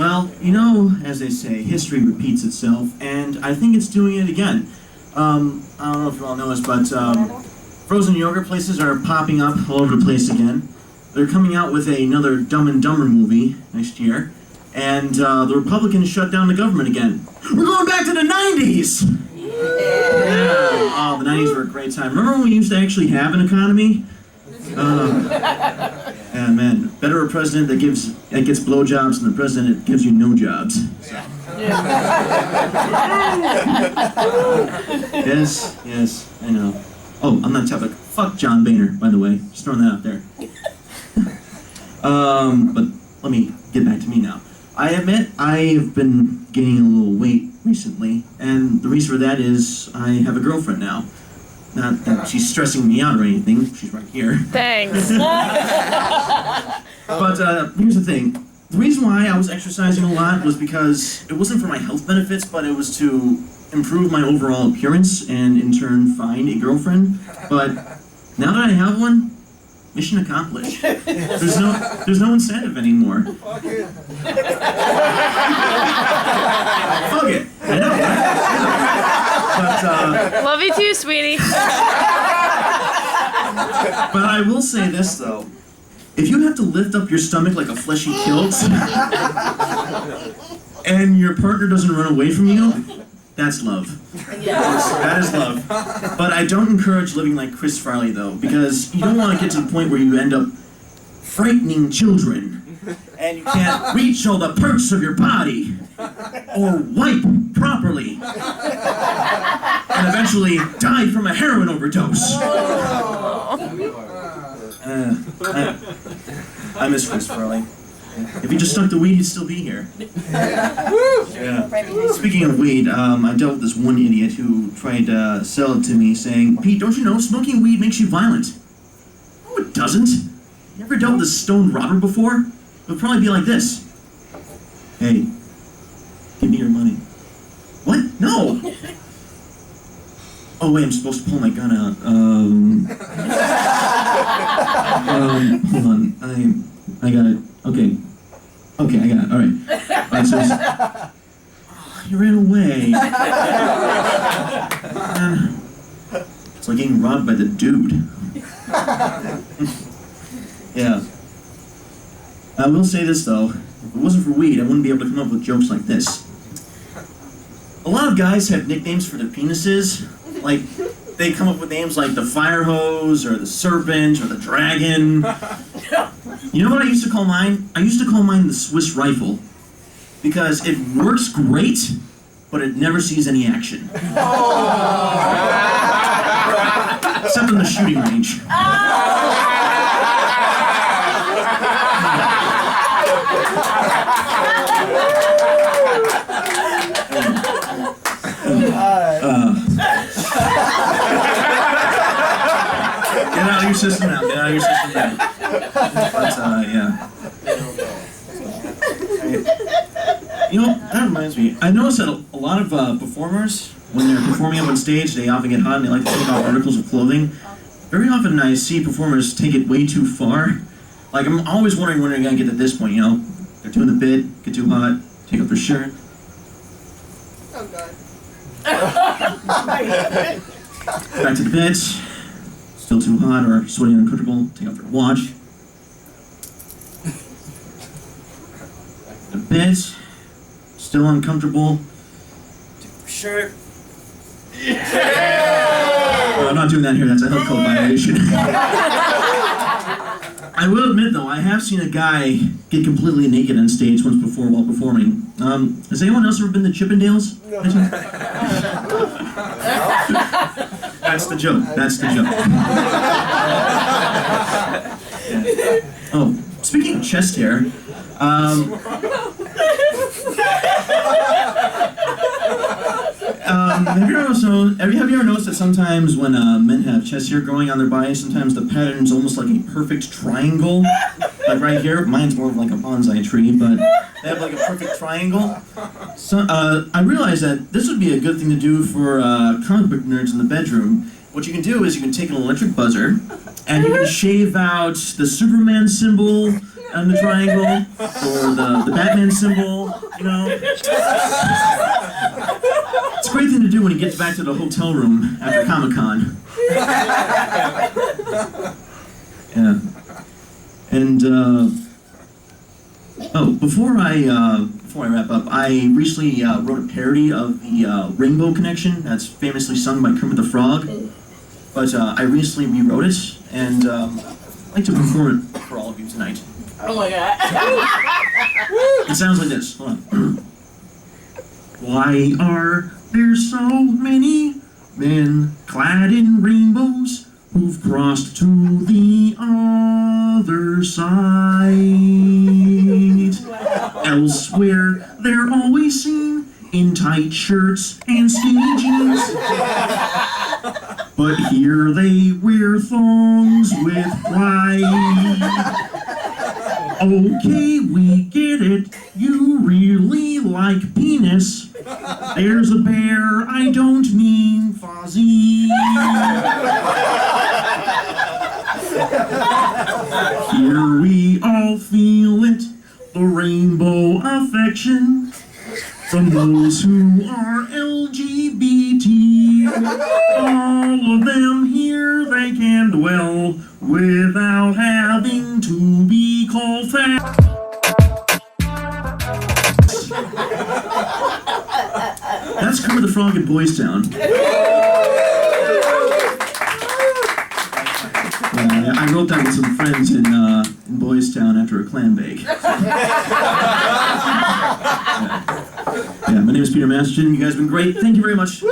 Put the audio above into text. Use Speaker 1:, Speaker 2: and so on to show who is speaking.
Speaker 1: Well, you know, as they say, history repeats itself, and I think it's doing it again. I don't know if you all know this, but frozen yogurt places are popping up all over the place again. They're coming out with another Dumb and Dumber movie next year, and the Republicans shut down the government again. We're going back to the 90s! Yeah. Oh, the 90s were a great time. Remember when we used to actually have an economy? Yeah, man, better a president that gets blowjobs than the president that gives you no jobs. Yes, I know. Oh, on that topic, fuck John Boehner, by the way. Just throwing that out there. But let me get back to me now. I admit I've been gaining a little weight recently, and the reason for that is I have a girlfriend now. Not that she's stressing me out or anything. She's right here.
Speaker 2: Thanks.
Speaker 1: But here's the thing. The reason why I was exercising a lot was because it wasn't for my health benefits, but it was to improve my overall appearance and in turn find a girlfriend. But now that I have one, mission accomplished. There's no incentive anymore. Fuck it. Fuck it. I know, right? But,
Speaker 2: love you too, sweetie.
Speaker 1: But I will say this though. If you have to lift up your stomach like a fleshy kilt, and your partner doesn't run away from you, that's love. That is love. But I don't encourage living like Chris Farley though, because you don't want to get to the point where you end up frightening children, and you can't reach all the perks of your body, or wipe properly, and eventually die from a heroin overdose. I miss Chris Farley. If he just stuck to weed, he'd still be here. Yeah. Speaking of weed, I dealt with this one idiot who tried to sell it to me, saying, "Pete, don't you know smoking weed makes you violent?" No, it doesn't. You ever dealt with a stoned robber before? It would probably be like this. "Hey, give me your money." "What? No!" "Oh wait, I'm supposed to pull my gun out. Hold on. I got it. Okay, I got it. All right, so you ran away. It's like getting robbed by the dude. Yeah. I will say this though, if it wasn't for weed, I wouldn't be able to come up with jokes like this. A lot of guys have nicknames for their penises. Like, they come up with names like the fire hose, or the serpent, or the dragon. You know what I used to call mine? I used to call mine the Swiss rifle. Because it works great, but it never sees any action. Except in the shooting range. Get out of your system now. Get out of your system now. But, yeah. You know, that reminds me. I noticed that a lot of performers, when they're performing up on stage, they often get hot and they like to take off articles of clothing. Very often I see performers take it way too far. Like, I'm always wondering when they're going to get to this point, you know? They're doing the bit, get too hot, take off their shirt.
Speaker 3: Oh, God.
Speaker 1: Back to the bit. Still too hot or sweaty and uncomfortable, take off their watch. The bit. Still uncomfortable. Take off your shirt. Yeah! I'm not doing that here, that's a health code violation. I will admit though, I have seen a guy get completely naked on stage once before while performing. Has anyone else ever been to Chippendales? That's the joke. That's the joke. Yeah. Oh, speaking of chest hair, have you ever noticed that sometimes when men have chest hair growing on their body, sometimes the pattern's almost like a perfect triangle? Like right here, mine's more of like a bonsai tree, but they have like a perfect triangle. So I realized that this would be a good thing to do for comic book nerds in the bedroom. What you can do is you can take an electric buzzer, and you can shave out the Superman symbol, on the triangle, or the Batman symbol, you know. It's a great thing to do when he gets back to the hotel room after Comic-Con. Yeah. And, before I wrap up, I recently wrote a parody of the Rainbow Connection that's famously sung by Kermit the Frog. But I recently rewrote it, and I'd like to perform it for all of you tonight.
Speaker 3: Oh my god.
Speaker 1: It sounds like this. Hold on. Why are there so many men clad in rainbows who've crossed to the other side? Elsewhere, they're always seen in tight shirts and skinny jeans. But here they wear thongs with pride. Okay, we get it. You really like penis. There's a bear, I don't mean Fozzie. Here we all feel it, the rainbow affection from those who are LGBT. All of them here, they can dwell without having to be called fat. That's Kermit the Frog in Boys Town. I wrote that with some friends in Boys Town after a clam bake. Yeah, my name is Peter Masterson. You guys have been great. Thank you very much. Yeah.